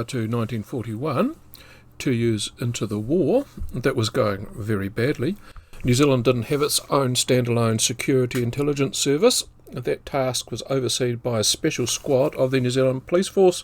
prior to 1941, 2 years into the war, that was going very badly. New Zealand didn't have its own standalone security intelligence service. That task was overseen by a special squad of the New Zealand Police Force.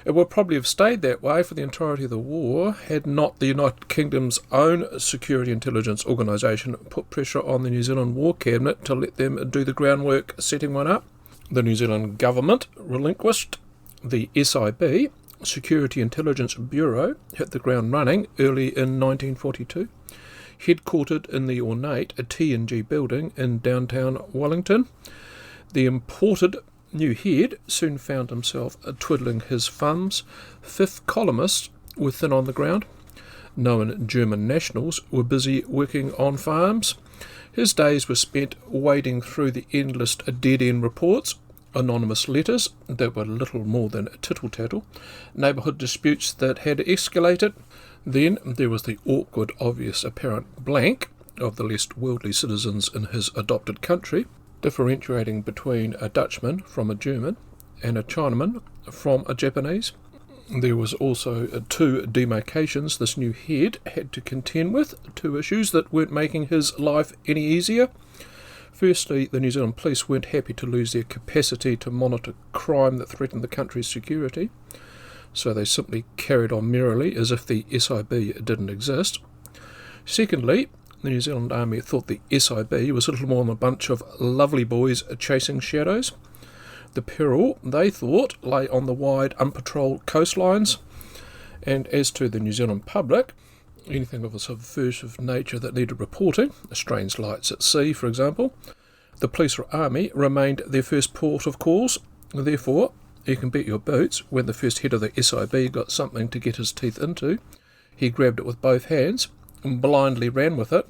It would probably have stayed that way for the entirety of the war had not the United Kingdom's own security intelligence organisation put pressure on the New Zealand War Cabinet to let them do the groundwork setting one up. The New Zealand government relinquished. The SIB, Security Intelligence Bureau, hit the ground running early in 1942, headquartered in the ornate T&G building in downtown Wellington. The imported new head soon found himself twiddling his thumbs. Fifth columnists were thin on the ground. Known German nationals were busy working on farms. His days were spent wading through the endless dead-end reports, anonymous letters that were little more than tittle-tattle, neighbourhood disputes that had escalated. Then there was the awkward, obvious, apparent blank of the less worldly citizens in his adopted country, differentiating between a Dutchman from a German and a Chinaman from a Japanese. There was also 2 demarcations this new head had to contend with, 2 issues that weren't making his life any easier. Firstly, the New Zealand police weren't happy to lose their capacity to monitor crime that threatened the country's security, so they simply carried on merrily as if the SIB didn't exist. Secondly, the New Zealand Army thought the SIB was little more than a bunch of lovely boys chasing shadows. The peril, they thought, lay on the wide, unpatrolled coastlines. And as to the New Zealand public, anything of a subversive nature that needed reporting, strange lights at sea, for example, the police or army remained their first port of calls. Therefore, you can bet your boots, when the first head of the SIB got something to get his teeth into, he grabbed it with both hands and blindly ran with it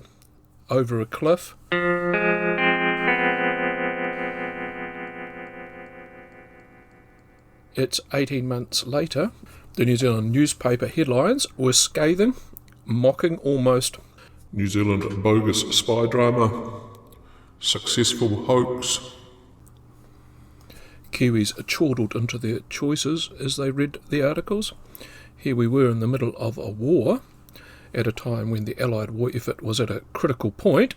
over a cliff. It's 18 months later. The New Zealand newspaper headlines were scathing, mocking almost. New Zealand bogus spy drama, successful hoax. Kiwis chortled into their choices as they read the articles. Here we were in the middle of a war, at a time when the Allied war effort was at a critical point.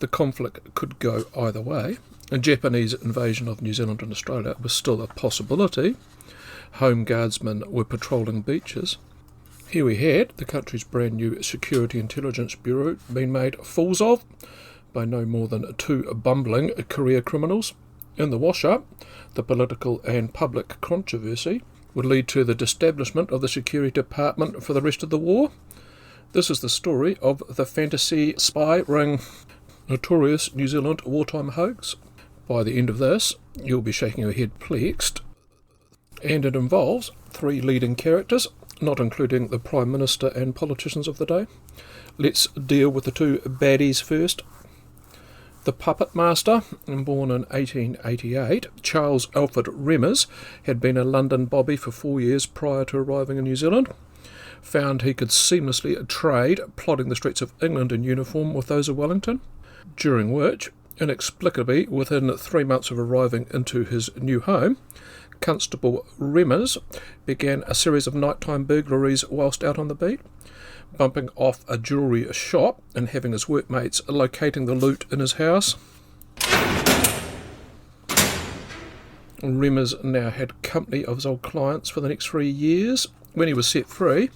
The conflict could go either way. A Japanese invasion of New Zealand and Australia was still a possibility. Home Guardsmen were patrolling beaches. Here we had the country's brand new Security Intelligence Bureau being made fools of by no more than 2 bumbling career criminals. In the wash-up, the political and public controversy would lead to the establishment of the Security Department for the rest of the war. This is the story of the fantasy spy ring, notorious New Zealand wartime hoax. By the end of this, you'll be shaking your head perplexed. And it involves 3 leading characters, not including the Prime Minister and politicians of the day. Let's deal with the 2 baddies first. The puppet master, born in 1888, Charles Alfred Remmers, had been a London bobby for 4 years prior to arriving in New Zealand. Found he could seamlessly trade plodding the streets of England in uniform with those of Wellington, during which, inexplicably within 3 months of arriving into his new home, Constable Remmers began a series of nighttime burglaries whilst out on the beat, bumping off a jewellery shop and having his workmates locating the loot in his house. Remmers now had company of his old clients for the next 3 years. When he was set free,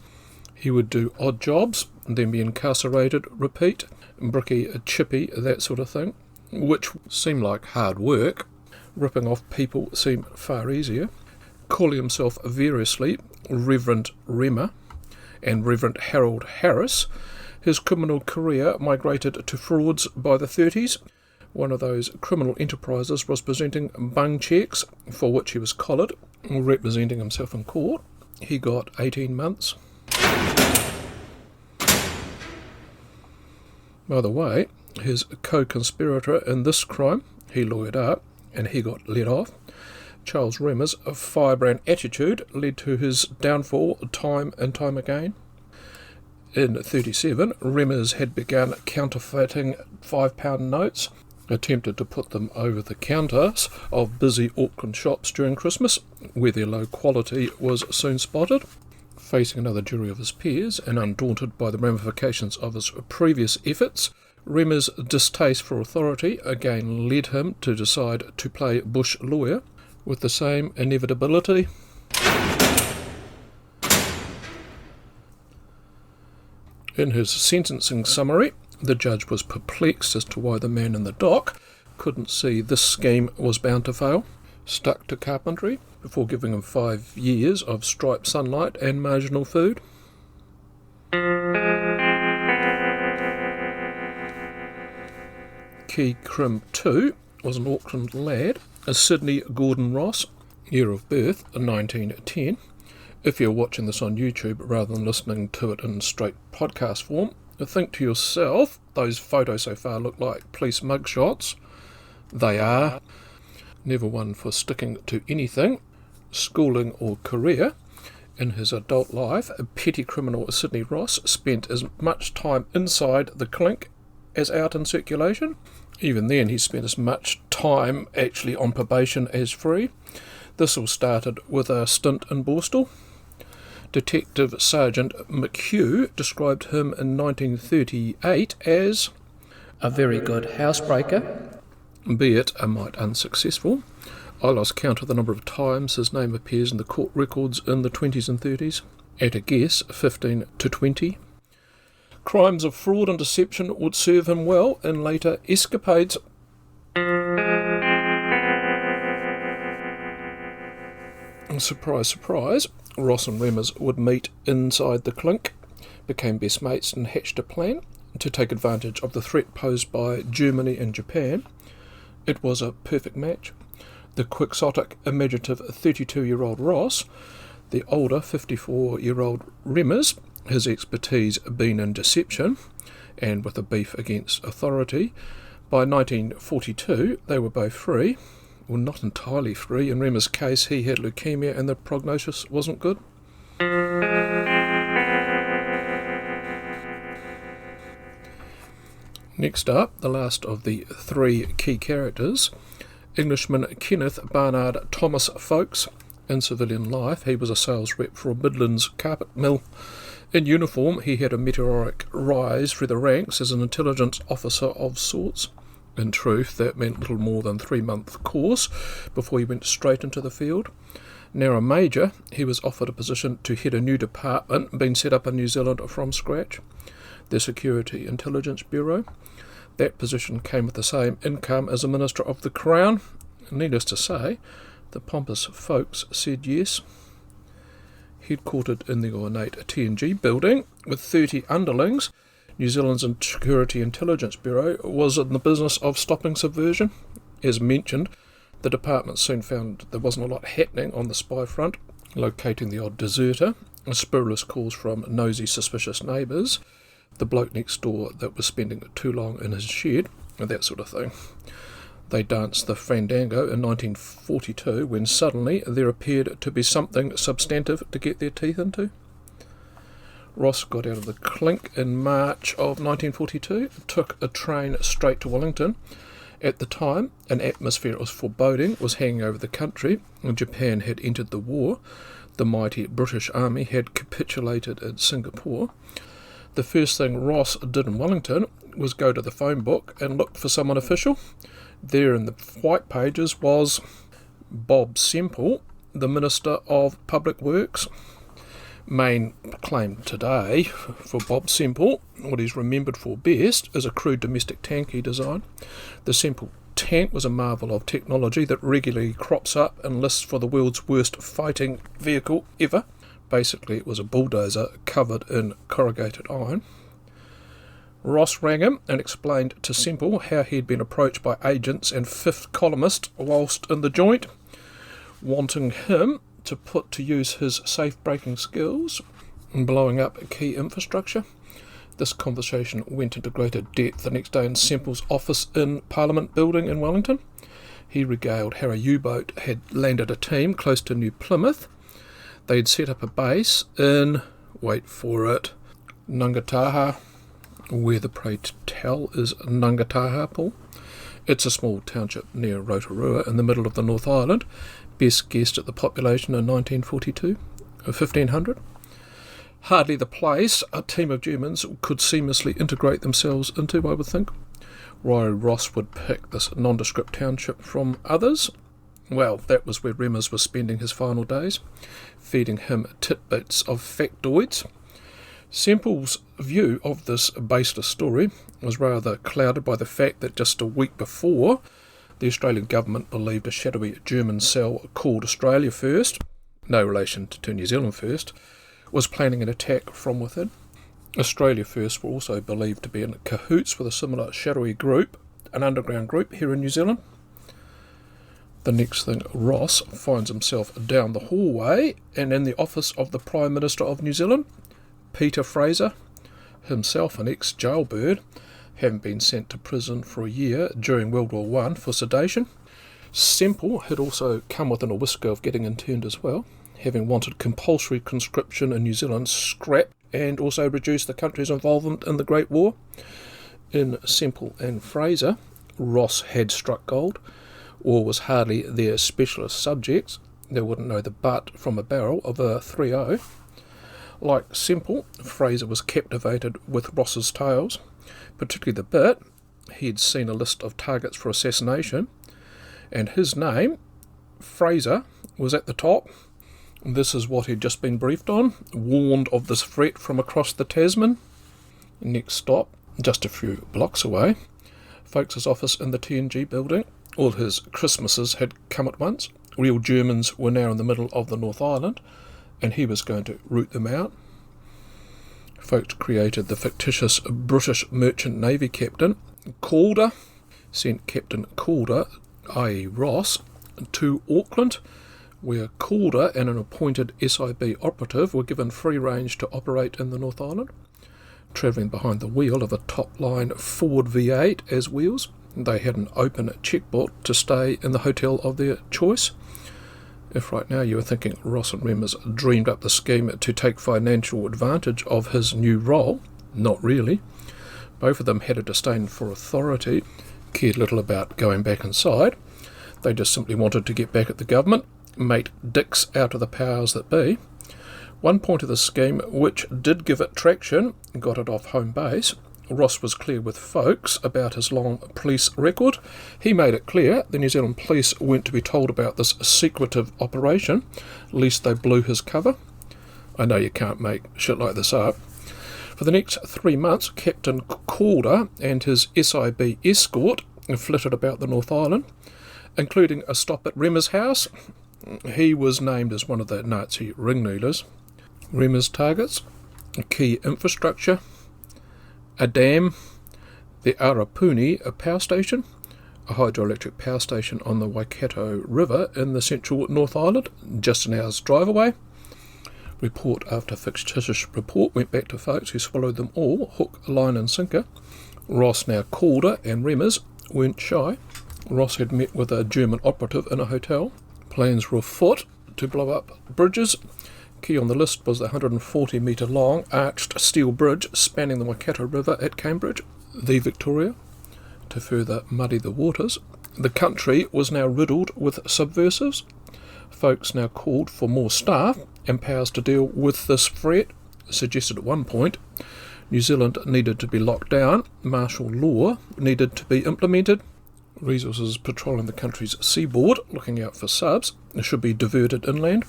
he would do odd jobs, and then be incarcerated, repeat, bricky, chippy, that sort of thing, which seemed like hard work. Ripping off people seemed far easier. Calling himself variously Reverend Remmer and Reverend Harold Harris, his criminal career migrated to frauds by the 30s. One of those criminal enterprises was presenting bung cheques, for which he was collared, representing himself in court. He got 18 months. By the way, his co-conspirator in this crime, he lawyered up, and he got let off. Charles Remmers' firebrand attitude led to his downfall time and time again. In 1937, Remmers had begun counterfeiting £5 notes. attempted to put them over the counters of busy Auckland shops during Christmas, where their low quality was soon spotted. Facing another jury of his peers, and undaunted by the ramifications of his previous efforts, Remmers' distaste for authority again led him to decide to play bush lawyer, with the same inevitability. In his sentencing summary, the judge was perplexed as to why the man in the dock couldn't see this scheme was bound to fail. Stuck to carpentry before giving him 5 years of striped sunlight and marginal food. Key Crim 2 was an Auckland lad, a Sydney Gordon Ross, year of birth 1910. If you're watching this on YouTube rather than listening to it in straight podcast form, think to yourself, those photos so far look like police mugshots. They are. Never one for sticking to anything, schooling or career. In his adult life, petty criminal Sydney Ross spent as much time inside the clink as out in circulation. Even then, he spent as much time actually on probation as free. This all started with a stint in Borstal. Detective Sergeant McHugh described him in 1938 as a very good housebreaker, be it a mite unsuccessful. I lost count of the number of times his name appears in the court records in the 20s and 30s. At a guess, 15 to 20. Crimes of fraud and deception would serve him well in later escapades. Surprise, surprise, Ross and Remmers would meet inside the clink, became best mates and hatched a plan to take advantage of the threat posed by Germany and Japan. It was a perfect match. The quixotic, imaginative 32-year-old Ross, the older 54-year-old Remmers, his expertise being in deception and with a beef against authority. By 1942 they were both free. Well, not entirely free. In Remmers' case, he had leukemia and the prognosis wasn't good. Next up, the last of the 3 key characters, Englishman Kenneth Barnard Thomas Foulkes. In civilian life, he was a sales rep for a Midlands carpet mill. In uniform, he had a meteoric rise through the ranks as an intelligence officer of sorts. In truth, that meant little more than 3-month course before he went straight into the field. Now a major, he was offered a position to head a new department being set up in New Zealand from scratch, the Security Intelligence Bureau. That position came with the same income as a Minister of the Crown. Needless to say, the pompous Foulkes said yes. Headquartered in the ornate TNG building with 30 underlings, New Zealand's Security Intelligence Bureau was in the business of stopping subversion. As mentioned, the department soon found there wasn't a lot happening on the spy front, locating the odd deserter, spurulous calls from nosy, suspicious neighbours, the bloke next door that was spending too long in his shed, and that sort of thing. They danced the fandango in 1942 when suddenly there appeared to be something substantive to get their teeth into. Ross got out of the clink in March of 1942, took a train straight to Wellington. At the time, an atmosphere of foreboding was hanging over the country. Japan had entered the war. The mighty British Army had capitulated in Singapore. The first thing Ross did in Wellington was go to the phone book and look for someone official. There in the white pages was Bob Semple, the Minister of Public Works. Main claim today for Bob Semple, what he's remembered for best, is a crude domestic tank he designed. The Semple tank was a marvel of technology that regularly crops up and lists for the world's worst fighting vehicle ever. Basically, it was a bulldozer covered in corrugated iron. Ross rang him and explained to Semple how he'd been approached by agents and fifth columnists whilst in the joint, wanting him to put to use his safe-breaking skills in blowing up key infrastructure. This conversation went into greater depth the next day in Semple's office in Parliament Building in Wellington. He regaled how a U-boat had landed a team close to New Plymouth. They'd set up a base in, wait for it, Ngangataha, where the pray tell is Ngangataha, Paul, It's a small township near Rotorua in the middle of the North Island, best guessed at the population in 1942, 1500. Hardly the place a team of Germans could seamlessly integrate themselves into, I would think. Why Ross would pick this nondescript township from others? Well, that was where Remmers was spending his final days, feeding him tidbits of factoids. Semple's view of this baseless story was rather clouded by the fact that just a week before, the Australian government believed a shadowy German cell called Australia First, no relation to New Zealand First, was planning an attack from within. Australia First were also believed to be in cahoots with a similar shadowy group, an underground group here in New Zealand. The next thing, Ross finds himself down the hallway and in the office of the Prime Minister of New Zealand, Peter Fraser, himself an ex-jailbird, having been sent to prison for a year during World War I for sedation. Semple had also come within a whisker of getting interned as well, having wanted compulsory conscription in New Zealand scrapped and also reduced the country's involvement in the Great War. In Semple and Fraser, Ross had struck gold, or was hardly their specialist subjects. They wouldn't know the butt from a barrel of a 3-0. Like Semple, Fraser was captivated with Ross's tales, particularly the bit he'd seen a list of targets for assassination, and his name, Fraser, was at the top. This is what he'd just been briefed on, warned of this threat from across the Tasman. Next stop, just a few blocks away, Folks' office in the TNG building. All his Christmases had come at once. Real Germans were now in the middle of the North Island, and he was going to root them out. Folks created the fictitious British Merchant Navy captain, Calder, sent Captain Calder, i.e. Ross, to Auckland, where Calder and an appointed SIB operative were given free range to operate in the North Island, travelling behind the wheel of a top-line Ford V8 as wheels. They had an open checkbook to stay in the hotel of their choice. If right now you were thinking Ross and Remmers dreamed up the scheme to take financial advantage of his new role, not really. Both of them had a disdain for authority, cared little about going back inside. They just simply wanted to get back at the government, make dicks out of the powers that be. One point of the scheme, which did give it traction, got it off home base. Ross was clear with Folks about his long police record. He made it clear the New Zealand police weren't to be told about this secretive operation, lest they blew his cover. I know you can't make shit like this up. For the next 3 months, Captain Calder and his SIB escort flitted about the North Island, including a stop at Remmers' house. He was named as one of the Nazi ringleaders. Remmers' targets, key infrastructure, a dam, the Arapuni power station, a hydroelectric power station on the Waikato River in the central North Island, just an hour's drive away. Report after fictitious report went back to Folks, who swallowed them all, hook, line and sinker. Ross, now Calder, and Remmers weren't shy. Ross had met with a German operative in a hotel. Plans were afoot to blow up bridges. Key on the list was the 140-metre long arched steel bridge spanning the Waikato River at Cambridge, the Victoria. To further muddy the waters, the country was now riddled with subversives. Folks now called for more staff and powers to deal with this threat, suggested at one point New Zealand needed to be locked down, martial law needed to be implemented, resources patrolling the country's seaboard, looking out for subs, should be diverted inland.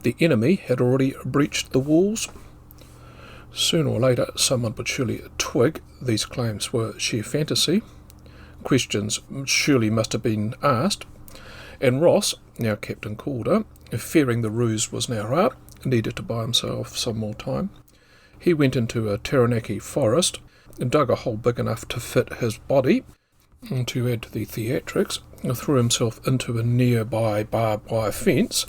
The enemy had already breached the walls. Sooner or later, someone would surely twig these claims were sheer fantasy. Questions surely must have been asked, and Ross, now Captain Calder, fearing the ruse was now up, needed to buy himself some more time. He went into a Taranaki forest, dug a hole big enough to fit his body. To add to the theatrics, threw himself into a nearby barbed wire fence.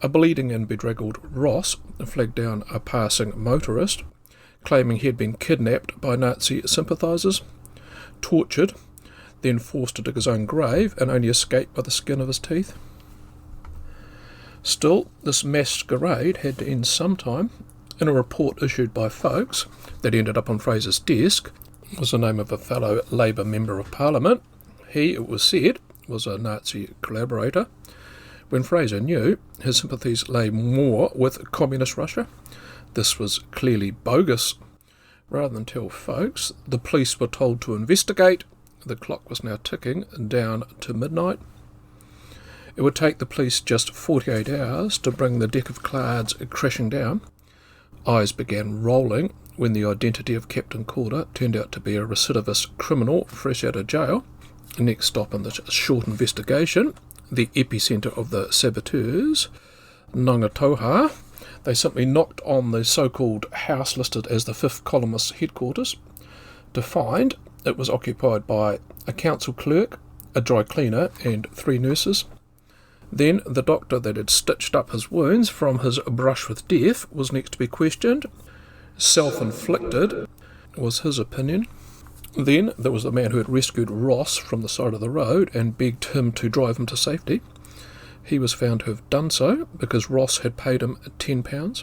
A bleeding and bedraggled Ross flagged down a passing motorist, claiming he had been kidnapped by Nazi sympathisers, tortured, then forced to dig his own grave and only escaped by the skin of his teeth. Still, this masquerade had to end sometime. In a report issued by Folks that ended up on Fraser's desk was the name of a fellow Labour Member of Parliament. He, it was said, was a Nazi collaborator, when Fraser knew his sympathies lay more with Communist Russia. This was clearly bogus. Rather than tell folks, the police were told to investigate. The clock was now ticking down to midnight. It would take the police just 48 hours to bring the deck of cards crashing down. Eyes began rolling when the identity of Captain Calder turned out to be a recidivist criminal fresh out of jail. Next stop in the short investigation, the epicentre of the saboteurs, Ngātoha. They simply knocked on the so-called house listed as the 5th Columnist headquarters to find it was occupied by a council clerk, a dry cleaner and 3 nurses. Then the doctor that had stitched up his wounds from his brush with death was next to be questioned. Self-inflicted was his opinion. Then there was the man who had rescued Ross from the side of the road and begged him to drive him to safety. He was found to have done so because Ross had paid him £10.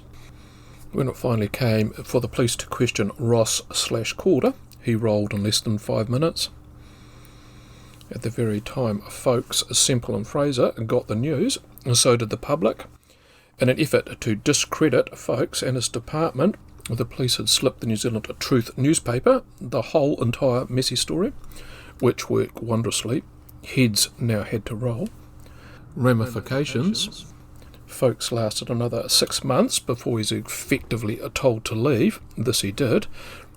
When it finally came for the police to question Ross/Calder, he rolled in less than 5 minutes. At the very time folks Semple and Fraser got the news, and so did the public. In an effort to discredit Foulkes and his department, the police had slipped the New Zealand Truth newspaper the whole entire messy story, which worked wondrously. Heads now had to roll. Ramifications. Foulkes lasted another 6 months before he's effectively told to leave. This he did,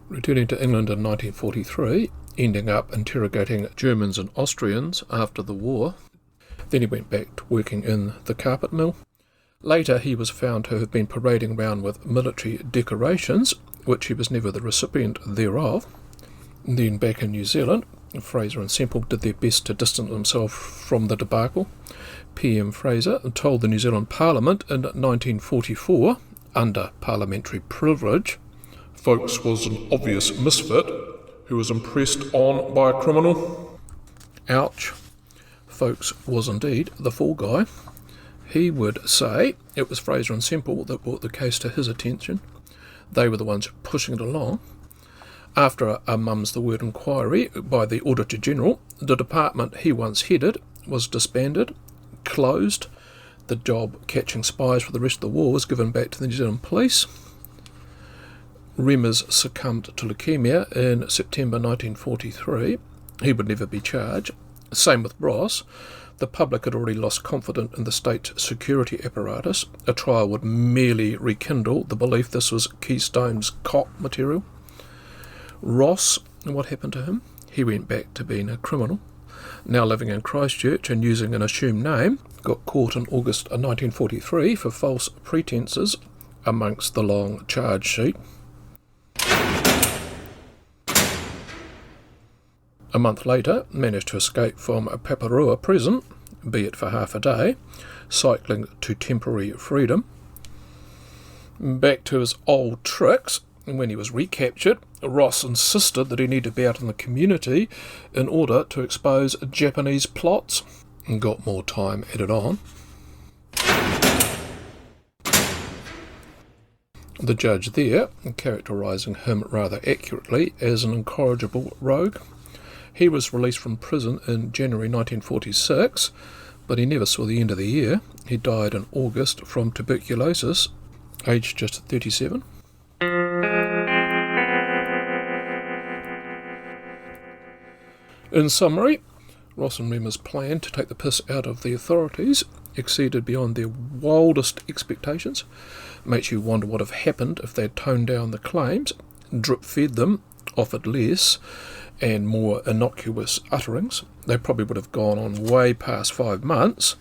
returning to England in 1943, ending up interrogating Germans and Austrians after the war. Then he went back to working in the carpet mill. Later he was found to have been parading around with military decorations, which he was never the recipient thereof. Then back in New Zealand, Fraser and Semple did their best to distance themselves from the debacle. PM Fraser told the New Zealand Parliament in 1944, under parliamentary privilege, Foulkes was an obvious misfit who was impressed on by a criminal. Ouch. Foulkes was indeed the fall guy. He would say it was Fraser and Semple that brought the case to his attention. They were the ones pushing it along. After a mum's the word inquiry by the Auditor General, the department he once headed was disbanded, closed. The job catching spies for the rest of the war was given back to the New Zealand Police. Remmers succumbed to leukaemia in September 1943. He would never be charged. Same with Ross. The public had already lost confidence in the state's security apparatus. A trial would merely rekindle the belief this was Keystone's cop material. Ross, what happened to him? He went back to being a criminal. Now living in Christchurch and using an assumed name, got caught in August 1943 for false pretences amongst the long charge sheet. A month later, managed to escape from Paparua prison, be it for half a day, cycling to temporary freedom. Back to his old tricks. When he was recaptured, Ross insisted that he needed to be out in the community in order to expose Japanese plots, and got more time added on. The judge there, characterising him rather accurately as an incorrigible rogue. He was released from prison in January 1946, but he never saw the end of the year. He died in August from tuberculosis, aged just 37. In summary, Ross and Remmers' plan to take the piss out of the authorities exceeded beyond their wildest expectations. Makes you wonder what have happened if they'd toned down the claims, drip-fed them, offered less, and more innocuous utterings. They probably would have gone on way past 5 months.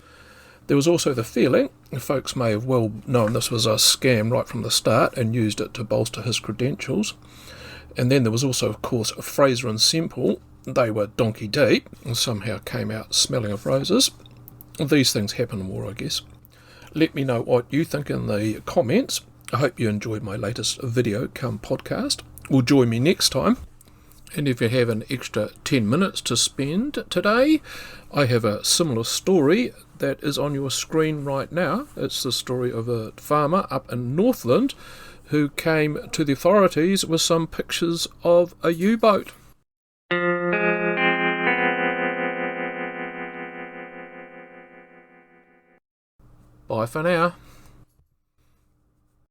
There was also the feeling folks may have well known this was a scam right from the start and used it to bolster his credentials. And then there was also, of course, Fraser and Semple. They were donkey deep and somehow came out smelling of roses. These things happen in war, I guess. Let me know what you think in the comments. I hope you enjoyed my latest video come podcast. Will join me next time. And if you have an extra 10 minutes to spend today, I have a similar story that is on your screen right now. It's the story of a farmer up in Northland who came to the authorities with some pictures of a U-boat. Bye for now.